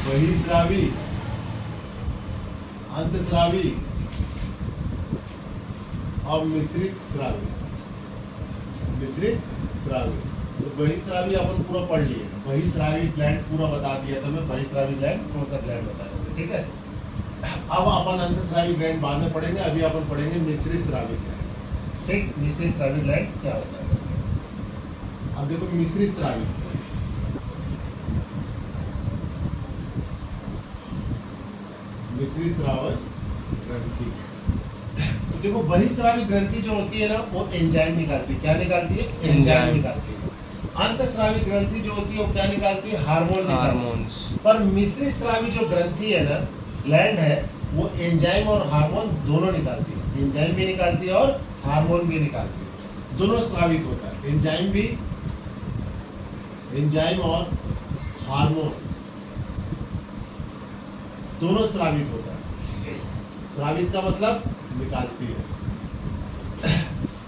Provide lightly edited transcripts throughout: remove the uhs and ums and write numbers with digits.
बहिस्रावी, अंतस्रावी और मिश्रित स्रावी। मिश्रित स्रावी, तो बहिस्रावी अपन पूरा पढ़ लिए। बहिस्रावी ग्लैंड पूरा बता दिया था मैं। बहिस्रावी ग्लैंड कौन सा ग्लैंड बताया, ठीक है। अब अपन अंतस्रावी ग्लैंड बाद में पढ़ेंगे, अभी अपन पढ़ेंगे मिश्रित स्रावी ग्लैंड। ठीक, मिश्रित स्रावी ग्लैंड क्या होता है। अब देखो मिश्रित स्रावी, मिश्रित स्रावी ग्रंथि। तो देखो बहिस्रावी ग्रंथि जो होती है ना, वो एंजाइम निकालती है। क्या निकालती है? एंजाइम निकालती है। अंतस्रावी ग्रंथि जो होती है वो क्या निकालती है? हार्मोन्स। पर मिश्रित स्रावी जो ग्रंथि है ना, ग्लैंड है, वो एंजाइम और हार्मोन दोनों निकालती है। एंजाइम भी निकालती है और हार्मोन भी निकालती है। दोनों स्रावित होता है, एंजाइम भी, एंजाइम और हार्मोन दोनों स्रावित होता है। स्रावित का मतलब निकालती है।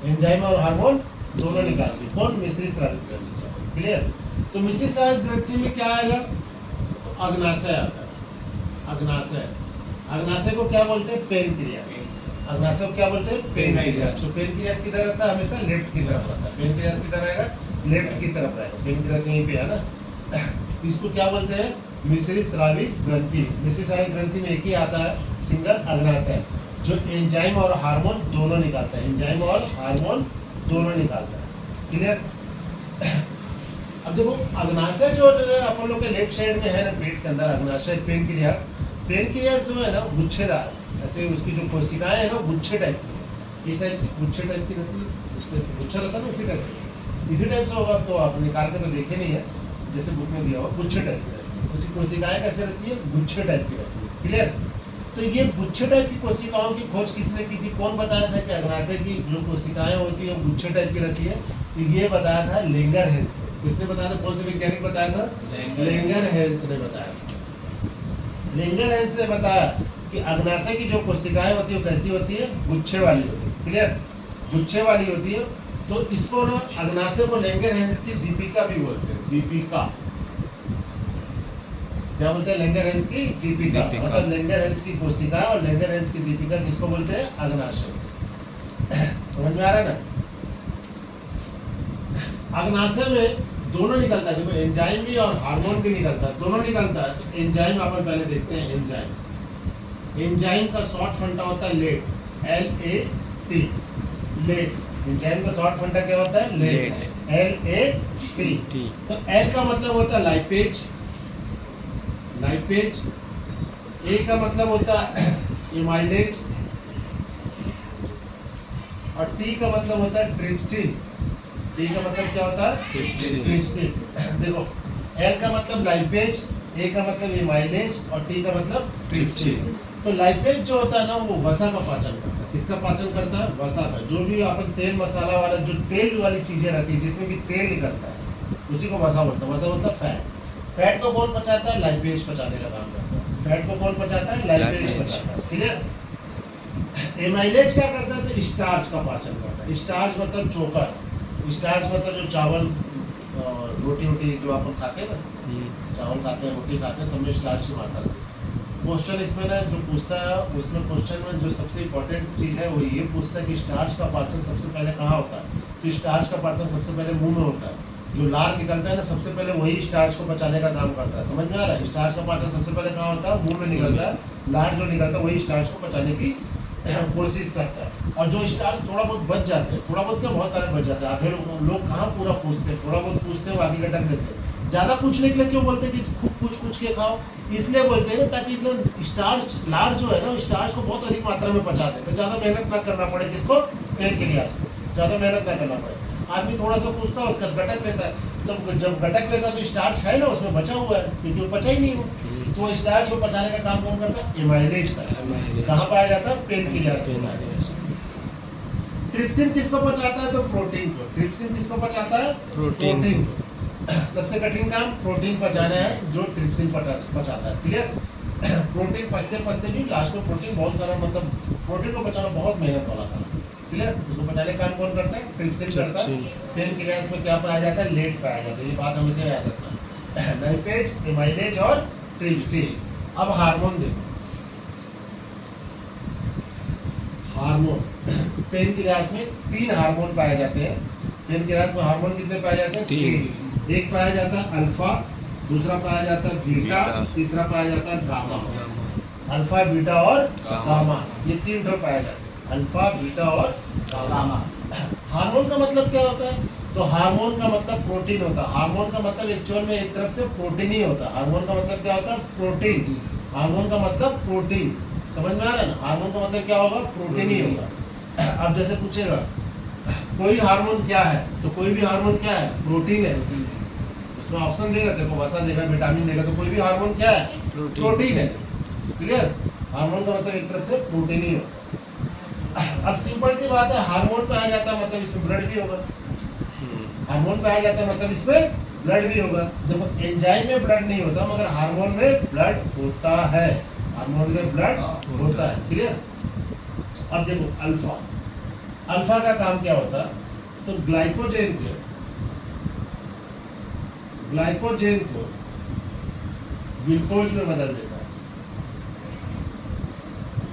एंजाइम और हार्मोन दोनों निकालती है। कौन? मिश्रित स्रावित ग्रंथि। क्लियर? तो मिश्रित स्रावित ग्रंथि में क्या आएगा? तो अग्नाशय आता है। अग्नाशय, अग्नाशय को क्या बोलते हैं? पेनक्रियास। अग्नाशय को क्या बोलते हैं? पेनक्रियास। तो पेनक्रियास किधर रहता है? हमेशा लेफ्ट की तरफ रहता है। पेनक्रियास किधर रहेगा? लेफ्ट की तरफ रहेगा। पेनक्रियास यहीं पे है ना। इसको क्या बोलते हैं? मिश्रित स्रावी ग्रंथि। मिश्रित स्रावी ग्रंथि में एक ही आता है, सिंगल अग्नाशय, जो एंजाइम और हार्मोन दोनों निकालता है। एंजाइम और हार्मोन दोनों निकालता है। क्लियर? अब देखो अग्नाशय जो अपन लोग के लेफ्ट साइड में है ना, पेट के अंदर अग्नाशय, पेनक्रियास। पेनक्रियास जो है ना, गुच्छेदार, ऐसे उसकी जो कोशिकाएं है ना, गुच्छे टाइप की है। इस टाइप गुच्छे टाइप की रहती है। इस टाइप गुच्छा रहता है ना, इसी टाइप से, इसी टाइप से होगा। तो आप निकाल के तो देखे नहीं है, जैसे बुक में दिया हुआ गुच्छे टाइप की रहती है। उसकी कोशिकाएं कैसे रहती है? गुच्छे टाइप की रहती है। क्लियर? तो ये गुच्छे टाइप की कोशिकाओं की खोज किसने की थी? कौन बताया था कि अग्नाशय की जो कोशिकाएं होती है वो गुच्छे टाइप की रहती है? तो ये बताया था लेंगरहेंस ने। किसने बताया था? कौन से वैज्ञानिक बताया था? लेंगरहेंस ने बताया। लेंगरहेंस ने बताया कि अग्नाशय की जो कोशिकाएं होती है वो कैसी होती है? गुच्छे वाली होती है। क्लियर? गुच्छे वाली होती है। तो इसको ना, अग्नाशय को लेंगरहेंस की दीपिका भी बोलते हैं। दीपिका, क्या बोलते हैं? लेंगरहेंस की दीपिका। मतलब लेंगरहेंस की कोशिका और लेंगरहेंस की दीपिका किसको बोलते हैं? अग्नाशय। समझ में आ रहा है ना? अग्नाशय में दोनों निकलता है। देखो एंजाइम भी और हार्मोन भी निकलता है, दोनों निकलता है। एंजाइम अपन पहले देखते हैं। एंजाइम, एंजाइम का शॉर्ट फंडा होता है लेट, LAT, लेट। एंजाइम का शॉर्ट फंडा क्या होता है? Late, LAT। तो L का मतलब होता है लाइपेज, लाइपेज। A का मतलब होता है एमाइलेज, और T का मतलब होता है ट्रिप्सिन। T का मतलब क्या होता है? ट्रिप्सिन। देखो L का मतलब लाइपेज, A का मतलब एमाइलेज और T का मतलब ट्रिप्सिन। तो लाइपेज जो होता है ना, वो वसा का पाचन करता है। किसका पाचन करता है? वसा का। जो भी अपन तेल मसाला वाला, जो तेल वाली चीजें रहती है, जिसमें भी तेल निकलता है, उसी को वसा बोलता है। वसा मतलब फैट। फैट को कौन पचाता है? लाइपेज पचाने का काम करता है। फैट को कौन पचाता है? लाइपेज पचाता है। क्लियर? एमाइलेज क्या करता है? तो स्टार्च का पाचन करता है। स्टार्च मतलब चोकर, स्टार्च मतलब जो चावल, रोटी वोटी जो अपन खाते हैं ना, चावल खाते हैं, रोटी खाते हैं, सब में स्टार्च की मात्रा रहती है। क्वेश्चन इसमें ना जो पूछता है, उसमें क्वेश्चन में जो सबसे इम्पोर्टेंट चीज़ है वो ये पूछता है कि स्टार्च का पाचन सबसे पहले कहाँ होता है? तो स्टार्च का पाचन सबसे पहले मुंह में होता है। जो लार निकलता है ना, सबसे पहले वही स्टार्च को पचाने का काम करता है। समझ में आ रहा है? स्टार्च का पाचन सबसे पहले कहाँ होता है? मुंह में निकलता है। लार जो निकलता है वही स्टार्च को पचाने की कोशिश करता है। और जो स्टार्च थोड़ा बहुत बच जाते हैं, थोड़ा बहुत क्या, बहुत सारे बच जाते हैं। आधे लोग कहाँ पूरा पूछते हैं, थोड़ा बहुत पूछते हैं, बाकी का ढक देते हैं। ज्यादा पूछने के लिए क्यों बोलते हैं कि खूब कुछ के खाओ? इसलिए बोलते हैं ना, ताकि स्टार्च, लार जो है ना, स्टार्च को बहुत अधिक मात्रा में पचा दे, तो ज्यादा मेहनत ना करना पड़े। किसको? पेनक्रियास को ज्यादा मेहनत ना करना पड़े। आदमी थोड़ा सा पूछता है, उसका गटक लेता है। तो जब गटक लेता है तो स्टार्च है ना उसमें बचा हुआ है, क्योंकि वो पचा ही नहीं हो। तो स्टार्च को पचाने का काम कौन करता है? एमाइलेज का। कहाँ पाया जाता है? पेनक्रियास में पाया जाता है। ट्रिप्सिन किसको पचाता है? तो प्रोटीन को। ट्रिप्सिन किसको पचाता है? प्रोटीन को। सबसे कठिन काम प्रोटीन पचाना है, जो ट्रिप्सिन पचाता है। क्लियर? प्रोटीन पचते पचते भी लास्ट में प्रोटीन बहुत सारा, मतलब प्रोटीन को पचाना बहुत मेहनत वाला काम। क्लियर? उसको पचाने का काम कौन करता है? ट्रिप्सिन करता है। पेनक्रियास में क्या पाया जाता है? लेट पाया जाता है। ये बात हमेशा याद रखना। लाइपेज, एमाइलेज और ट्रिप्सिन। अब हार्मोन देखो, हार्मोन पेनक्रियास में 3 हार्मोन पाए जाते हैं। पेनक्रियास में हार्मोन कितने पाए जाते हैं? 3। एक पाया जाता है अल्फा, दूसरा पाया जाता है बीटा, तीसरा पाया जाता है गामा। अल्फा, बीटा और गामा, ये 3 ठो पाए जाते हैं, अल्फा, बीटा और गामा। हार्मोन का मतलब क्या होता है? तो हार्मोन का मतलब प्रोटीन होता है। हार्मोन का मतलब एक्चुअल में एक तरफ से प्रोटीन ही होता है। हार्मोन का मतलब क्या होता है? प्रोटीन। हार्मोन का मतलब प्रोटीन, समझ में आ रहा है ना? हार्मोन का मतलब क्या होगा? प्रोटीन ही होगा। अब जैसे पूछेगा कोई हार्मोन क्या है, तो कोई भी हार्मोन क्या है? प्रोटीन है। उसमें ऑप्शन देगा, तेरे को वसा देगा, विटामिन देगा, तो कोई भी हार्मोन क्या है? प्रोटीन है। क्लियर? हार्मोन का मतलब एक तरफ से प्रोटीन ही होता है। अब सिंपल सी बात है, हार्मोन पे आ जाता है मतलब इसमें ब्लड भी होगा। हार्मोन पे आ जाता है मतलब इसमें ब्लड भी होगा। देखो एंजाइम में ब्लड नहीं होता, मगर हार्मोन में ब्लड होता है। हार्मोन में ब्लड होता है। क्लियर? अब देखो अल्फा, अल्फा का काम क्या होता है? तो ग्लाइकोजेन को ग्लूकोज में बदल देता है।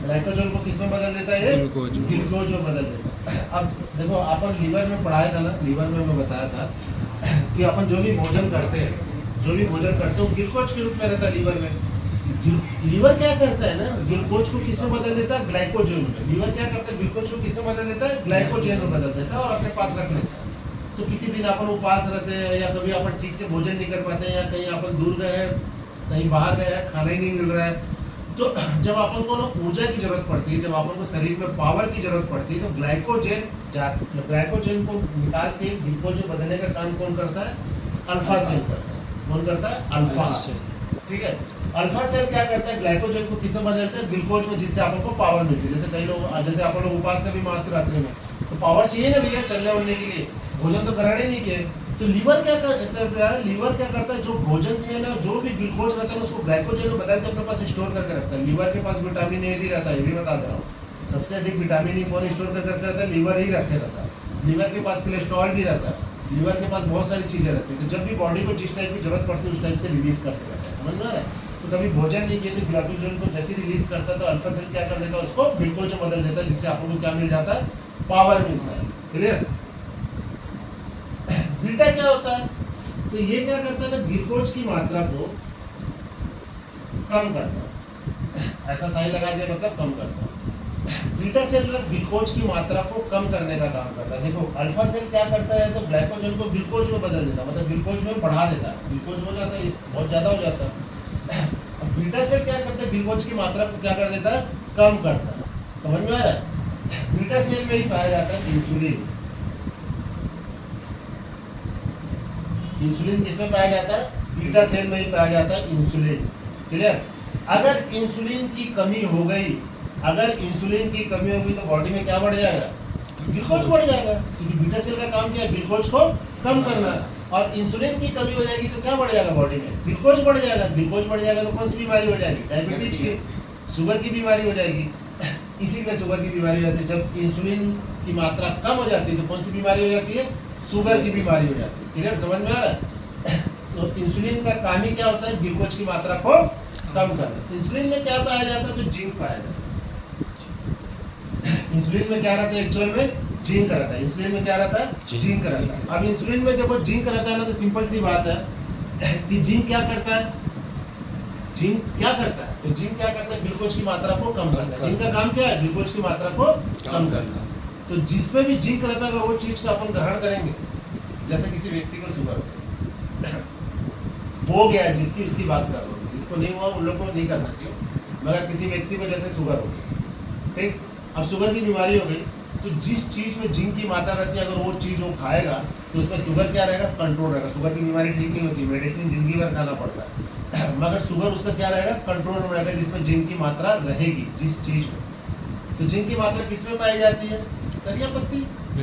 ग्लाइकोजन को किस में बदल देता है? ग्लूकोज में बदल देता है। अब देखो अपन लीवर में पढ़ाया था ना, लीवर में मैं बताया था कि अपन जो भी भोजन करते हैं वो ग्लूकोज के रूप में रहता है लीवर में। लीवर क्या करता है ना, ग्लूकोज को किस में बदल देता है? ग्लाइकोजन में। लीवर क्या करता है? ग्लूकोज को किस में बदल देता है? ग्लाइकोजन में बदल देता है और अपने पास रख लेता है। तो किसी दिन अपन उपवास रहते हैं, या कभी अपन ठीक से भोजन नहीं कर पाते हैं, या कहीं अपन दूर गए हैं, कहीं बाहर गए हैं, खाना ही नहीं मिल रहा है, तो जब अपन को ना ऊर्जा की जरूरत पड़ती है, जब अपन को शरीर में पावर की जरूरत पड़ती है, तो ग्लाइकोजन को निकाल के ग्लूकोज में बदलने का काम कौन करता है? अल्फा सेल करता है। कौन करता है? अल्फा। ठीक है? अल्फा सेल क्या करता है? ग्लाइकोजन को किसमें बदलता है? ग्लूकोज में, जिससे अपन को पावर मिलती है। जैसे कई लोग, जैसे अपन लोग उपास में भी महाशिवरात्रि में, तो पावर चाहिए ना भैया चलने उलने के लिए, भोजन तो कराने नहीं किए। तो लीवर क्या करता है? लीवर क्या करता है? जो भोजन से ना जो भी ग्लूकोज रहता है ना, उसको ग्लाइकोजन में बदल के अपने पास स्टोर करके रखता है। लीवर के पास विटामिन ए भी रहता है, ये भी बता दे रहा हूँ। सबसे अधिक विटामिन ई कौन स्टोर करके रखता है? लीवर ही रखे रहता है। लीवर के पास कोलेस्ट्रॉल भी रहता है, लीवर के पास बहुत सारी चीजें रहती है। तो जब भी बॉडी को जिस टाइप की जरूरत पड़ती है उस टाइप से रिलीज करते रहता है। समझ में आ रहा है? तो कभी भोजन नहीं किए तो ग्लाइकोजन को जैसे रिलीज करता है, तो अल्फा सेल क्या कर देता है? उसको ग्लूकोज में बदल देता है, जिससे आपको क्या मिल जाता है? पावर मिलता है। क्लियर? बीटा क्या होता है? तो ये क्या करता है ना, ग्लूकोज की मात्रा को कम करता है। ऐसा साइन लगा दिया मतलब कम करता है। बीटा सेल ग्लूकोज की मात्रा को कम करने का काम करता है। देखो अल्फा सेल क्या करता है? तो ग्लाइकोजन को ग्लूकोज में बदल देता है, मतलब ग्लूकोज में बढ़ा देता है। ग्लूकोज हो जाता है, बहुत ज्यादा हो जाता है। अब बीटा सेल क्या करता है? ग्लूकोज की मात्रा को क्या कर देता है? कम करता है। समझ में आ रहा है? बीटा सेल में ही पाया जाता है इंसुलिन। इंसुलिन किसमें पाया जाता है? बीटा सेल में ही पाया जाता है इंसुलिन। क्लियर? अगर इंसुलिन की कमी हो गई, तो बॉडी में क्या बढ़ जाएगा? ग्लूकोज बढ़ जाएगा, क्योंकि बीटा सेल का काम क्या है? ग्लूकोज को कम करना। और इंसुलिन की कमी हो जाएगी तो क्या बढ़ जाएगा? बॉडी में ग्लूकोज बढ़ जाएगा। ग्लूकोज बढ़ जाएगा तो कौन सी बीमारी हो जाएगी? डायबिटीज की, शुगर की बीमारी हो जाएगी। इसीलिए शुगर की बीमारी हो जाती है। जब इंसुलिन की मात्रा कम हो जाती है तो कौन सी बीमारी हो जाती है? शुगर की बीमारी हो जाती है। क्लियर? समझ में आ रहा है? तो इंसुलिन का काम ही क्या होता है? ग्लूकोज की मात्रा को कम करना। इंसुलिन में क्या पाया जाता है? तो जिंक पाया जाता है। इंसुलिन में क्या रहता है? एक्चुअल में जिंक रहता है। इंसुलिन में क्या रहता है? जिंक रहता है। अब इंसुलिन में देखो जिंक रहता है ना, तो सिंपल सी बात है कि जिंक क्या करता है? जिंक क्या करता है? तो जिंक क्या करता है? ग्लूकोज की मात्रा को कम करता है। जिंक का काम क्या है? ग्लूकोज की मात्रा को कम करना। तो जिसमें भी जिंक रहता है, अगर वो चीज का अपन ग्रहण करेंगे, जैसे किसी व्यक्ति को शुगर हो गया, जिसकी उसकी बात कर रहा हूँ, जिसको नहीं हुआ उन लोग को नहीं करना चाहिए, मगर किसी व्यक्ति को जैसे शुगर हो गई, ठीक, अब शुगर की बीमारी हो गई, तो जिस चीज में जिंक की मात्रा रहती है, अगर वो चीज वो खाएगा तो उसमें शुगर क्या रहेगा? कंट्रोल रहेगा। शुगर की बीमारी ठीक नहीं होती, मेडिसिन जिंदगी भर खाना पड़ता है, मगर शुगर उसका क्या रहेगा? कंट्रोल में रहेगा, जिसमें जिंक की मात्रा रहेगी जिस चीज में। तो जिंक की मात्रा किसमें पाई जाती है? करिया पत्ती,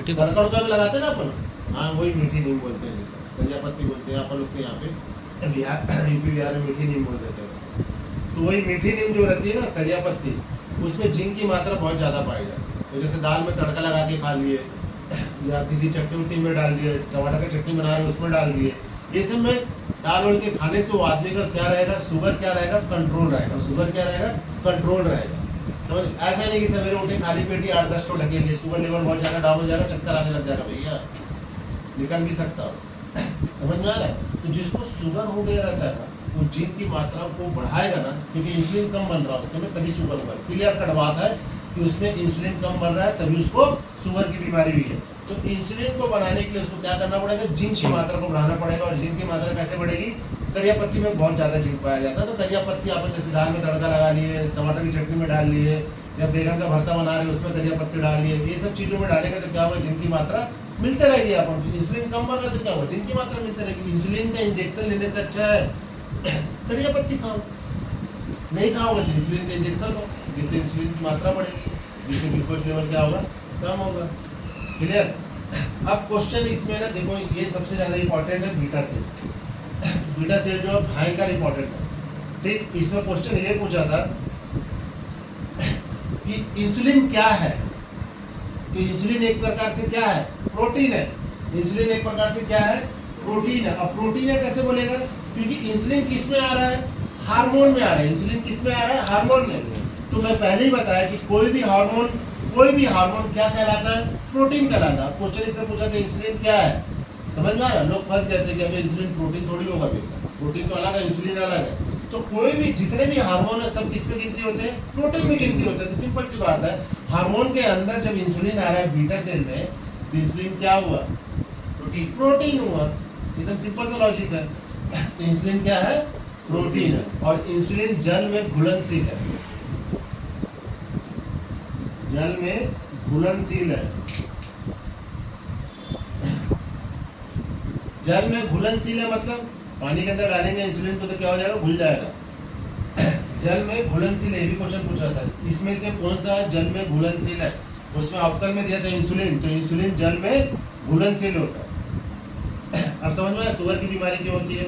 तड़का उड़का में लगाते हैं ना अपन, हाँ वही मीठी नीम बोलते हैं जिसको, करिया पत्ती बोलते हैं अपन लोग। तो यहाँ पे बिहार, यूपी बिहार में मीठी नीम बोल देते हैं उसको। तो वही मीठी नीम जो रहती है ना, करिया पत्ती, उसमें जिंक की मात्रा बहुत ज़्यादा पाई जाती है। तो जैसे दाल में तड़का लगा के खा लिए, या किसी चटनी उटनी में डाल दिए, टमाटर का चटनी बना रहे उसमें डाल दिए, ये सब में दाल वाल के खाने से वो आदमी का क्या रहेगा, शुगर क्या रहेगा, कंट्रोल रहेगा। शुगर क्या रहेगा, कंट्रोल रहेगा। समझ, ऐसा नहीं कि सवेरे उठे खाली पेट ही 8-10 तो ढकेल लिए, शुगर लेवल बहुत ज्यादा डाउन हो जाएगा, चक्कर आने लग जाएगा, भैया निकल भी सकता हो। समझ में आ रहा है? तो जिसको शुगर हो गया रहता है ना, वो जिंक की मात्रा को बढ़ाएगा ना, क्योंकि इंसुलिन कम बन रहा है उसके में, तभी शुगर होगा। क्लियर कट बात है कि उसमें इंसुलिन कम बन रहा है, तभी उसको शुगर की बीमारी हुई है। तो इंसुलिन को बनाने के लिए उसको क्या करना पड़ेगा, जिंक की मात्रा को बढ़ाना पड़ेगा। और जिंक की मात्रा कैसे बढ़ेगी, करिया पत्ती में बहुत ज्यादा जिंक पाया जाता है। तो करिया पत्ती अपन जैसे दाल में तड़का लगा लिए, टमाटर की चटनी में डाल लिए, या बैगन का भरता बना रहे उसमें करिया पत्ती डाल लिए, ये सब चीजों में डालेंगे तो क्या होगा, जिंक की मात्रा मिलते रहेगी। अपन इंसुलिन कम बन रहा है तो क्या होगा, जिंक की मात्रा मिलते रहेगी। इंसुलिन का इंजेक्शन लेने से अच्छा है करिया पत्ती खाओ। नहीं खाओगे तो इंसुलिन का इंजेक्शन लो, जिससे इंसुलिन की मात्रा बढ़ेगी, जिससे ग्लूकोज लेवल क्या होगा, कम होगा। क्लियर? अब क्वेश्चन इसमें ना देखो, ये सबसे ज्यादा इंपॉर्टेंट है बीटा सेल। बीटा सेल जो भयंकर इंपॉर्टेंट है, ठीक। इसमें क्वेश्चन ये पूछा था कि इंसुलिन क्या है। तो इंसुलिन एक प्रकार से क्या है, प्रोटीन है। इंसुलिन एक प्रकार से क्या है, प्रोटीन है। अब प्रोटीन है कैसे बोलेगा, क्योंकि इंसुलिन किस में आ रहा है, हार्मोन में आ रहा है। इंसुलिन किस में आ रहा है, हार्मोन में। तो मैं पहले ही बताया कि कोई भी हार्मोन क्या कहलाता है, प्रोटीन कहलाता है। क्वेश्चन इसमें पूछा था इंसुलिन क्या है, समझ में आ रहा है? लोग फंस गए थे कि अबे इंसुलिन प्रोटीन थोड़ी होगा, प्रोटीन तो अलग है, इंसुलिन अलग है। तो कोई भी जितने भी हार्मोन है सब किस में गिनती होते हैं, प्रोटीन में गिनती होते हैं। तो सिंपल सी बात है, हार्मोन के अंदर जब इंसुलिन आ रहा है बीटा सेल में, तो इंसुलिन क्या हुआ, प्रोटीन हुआ। एकदम सिंपल सा लॉजिक है। तो इंसुलिन क्या है, प्रोटीन है। और इंसुलिन जल में घुलनशील है, जल में घुलनशील है। जल में घुलनशील है मतलब पानी के अंदर डालेंगे इंसुलिन को तो क्या हो जाएगा, घुल जाएगा। जल में घुलनशील है, भी क्वेश्चन पूछा था। इसमें से कौन सा जल में घुलनशील है, उसमें ऑप्शन में दिया था इंसुलिन। तो इंसुलिन जल में घुलनशील होता है। अब समझ में आया शुगर की बीमारी क्यों होती है,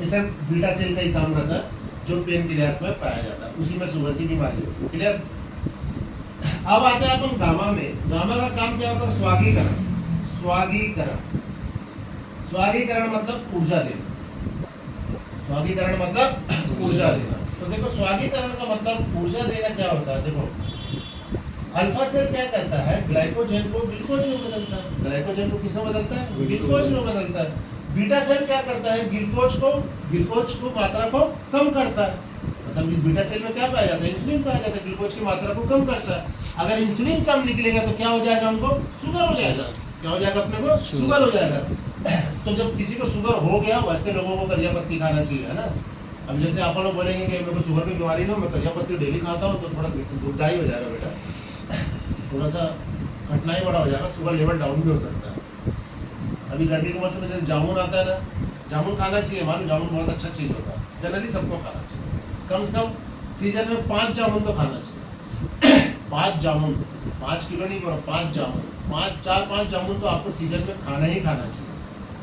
इसे बीटा सेल का ही काम रहता है, जो पेनक्रियास में पाया जाता है, उसी में शुगर की बीमारी होती है। क्लियर? अब आते हैं अपन गामा में। गामा का काम क्या होता है, स्वागीकरण। स्वागीकरण, स्वागीकरण मतलब ऊर्जा देना। स्वागीकरण मतलब ऊर्जा देना। तो देखो स्वागीकरण का मतलब ऊर्जा देना क्या होता है। देखो अल्फा सेल क्या करता है, ग्लाइकोजन को ग्लूकोज में बदलता है। ग्लाइकोजन को किसमें बदलता है, ग्लूकोज में बदलता है। बीटा सेल क्या करता है, ग्लूकोज को मात्रा को कम करता है। मतलब इस बीटा सेल में क्या पाया जाता है, इंसुलिन पाया जाता है, ग्लूकोज की मात्रा को कम करता है। अगर इंसुलिन कम निकलेगा तो क्या हो जाएगा, हमको शुगर हो जाएगा। क्या हो जाएगा, अपने को शुगर हो जाएगा। तो जब किसी को शुगर हो गया, वैसे लोगों को करिया पत्ती खाना चाहिए, है ना। अब जैसे आप लोग बोलेंगे कि मेरे को शुगर की बीमारी नहीं हो, मैं करिया पत्ती डेली खाता हूँ, तो थोड़ा दुखदाई हो जाएगा बेटा, थोड़ा सा कठिनाई बड़ा हो जाएगा, शुगर लेवल डाउन भी हो सकता है। अभी गर्मी के मौसम में जैसे जामुन आता है ना, जामुन खाना चाहिए, मालूम जामुन बहुत अच्छा चीज़ होता है, जनरली सबको खाना चाहिए। कम से कम सीजन में 5 जामुन तो खाना चाहिए। 5 जामुन, 5 किलो नहीं करो, 5 जामुन, 4-5 जामुन तो आपको सीजन में खाना ही खाना चाहिए।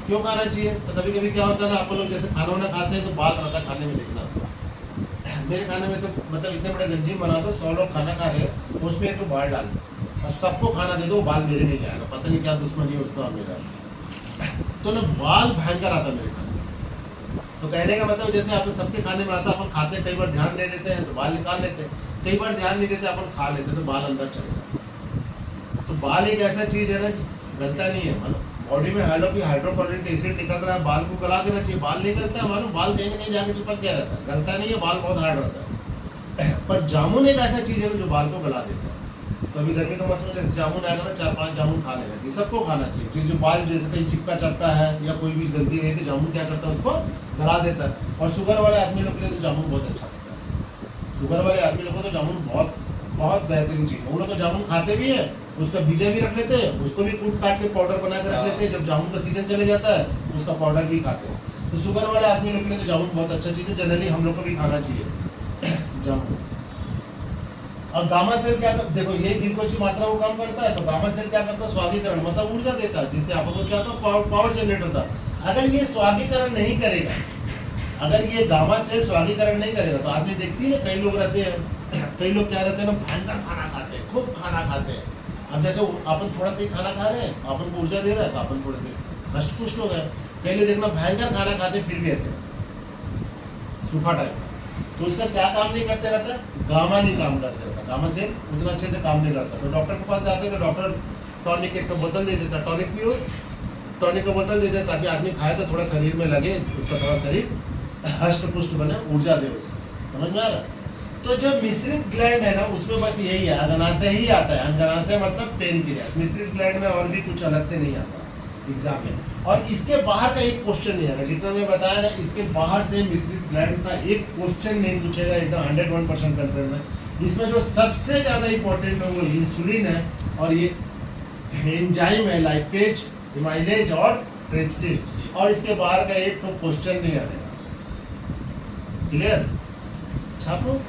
क्यों खाना चाहिए, तो कभी कभी क्या होता है ना, आप लोग जैसे खाना वाना खाते हैं तो बाल रहता खाने में, देखना मेरे खाने में तो मतलब इतने बड़े गंजीम बना दो, 100 लोग खाना खा रहे हैं, उसमें एक तो बाल डाल दो और सबको खाना दे दो, बाल मेरे नहीं आएगा, पता नहीं क्या दुश्मनी है उसका और मेरा। तो ना बाल भयंकर आता मेरे खाने में। तो कहने का मतलब जैसे आप सबके खाने में आता, अपन खाते कई बार ध्यान दे देते हैं तो बाल निकाल लेते हैं, कई बार ध्यान नहीं देते अपन खा लेते तो बाल अंदर चले जाते। तो बाल एक ऐसा चीज है ना, गलता नहीं है। मतलब बॉडी में हाइड्रोक्लोरिक एसिड निकल रहा है, बाल को गला देना चाहिए, बाल नहीं गलता है, मालूम, बाल कहीं ना कहीं जाके चिपक गया रहता है, गलता नहीं है, बाल बहुत हार्ड रहता है। पर जामुन एक ऐसा चीज है ना जो बाल को गला देता है। तो अभी गर्मी का मौसम जैसे जामुन आएगा ना, 4-5 जामुन खा लेना चाहिए, सबको खाना चाहिए। जो बाल जैसे कहीं चिपका चपका है या कोई भी गंदगी है तो जामुन क्या करता है, उसको गला देता है। और शुगर वाले आदमी लोग के लिए तो जामुन बहुत अच्छा लगता है। शुगर वाले आदमी लोग को तो जामुन बहुत बहुत बेहतरीन चीज है। वो लोग तो जामुन खाते भी है, उसका बीजा भी रख लेते हैं, उसको भी कूट काट के पाउडर बना कर रख लेते हैं, जब जामुन का सीजन चले जाता है उसका पाउडर भी खाते हैं। तो शुगर वाले आदमी लोग के लिए तो जामुन बहुत अच्छा चीज है, जनरली हम लोग को भी खाना चाहिए जामुन। और गामा सेल क्या करता है, देखो ये ग्लूकोज की मात्रा को कम करता है, तो गामा सेल क्या करता है, स्वागीकरण मतलब ऊर्जा देता है, जिससे आपको क्या होता है, पावर जनरेट होता है। अगर ये स्वागीकरण नहीं करेगा, अगर ये गामा सेल स्वागीकरण नहीं करेगा, तो आदमी देखती है ना, कई लोग रहते हैं, कई लोग क्या रहते हैं ना, भयंकर खाना खाते हैं, खूब खाना खाते हैं। अब जैसे अपन थोड़ा सा ही खाना खा रहे हैं, अपन को ऊर्जा दे रहा है, तो अपन थोड़े से हष्ट पुष्ट हो गए। कई लोग देखना भयंकर खाना खाते फिर भी ऐसे सूखा टाइप, तो उसका क्या काम नहीं करते रहता, गामा नहीं काम करते रहता, गामा से उतना अच्छे से काम नहीं करता। तो डॉक्टर के पास जाते तो डॉक्टर टॉनिक एक बोतल दे देता, टॉनिक पियो, टॉनिक का बोतल दे देता ताकि आदमी खाए तो थोड़ा शरीर में लगे, उसका थोड़ा शरीर हष्ट पुष्ट बने, ऊर्जा दे उसको। समझ में आ रहा? तो जो मिश्रित ग्लैंड है ना उसमें बस यही है, अग्नाशय ही आता है। अग्नाशय मतलब पेन क्रिया, मिश्रित ग्लैंड में और भी कुछ अलग से नहीं आता एग्जाम में। और इसके बाहर का एक क्वेश्चन नहीं आएगा, जितना मैं बताया ना, इसके बाहर से मिश्रित ग्लैंड का एक क्वेश्चन नहीं पूछेगा, एकदम 101% कंफर्म है। इसमें जो सबसे ज्यादा इंपॉर्टेंट है वो इंसुलिन है, और ये एंजाइम है लाइपेज, एमाइलेज और ट्रिप्सिन, और इसके बाहर का एक तो क्वेश्चन नहीं आएगा। क्लियर? छापो।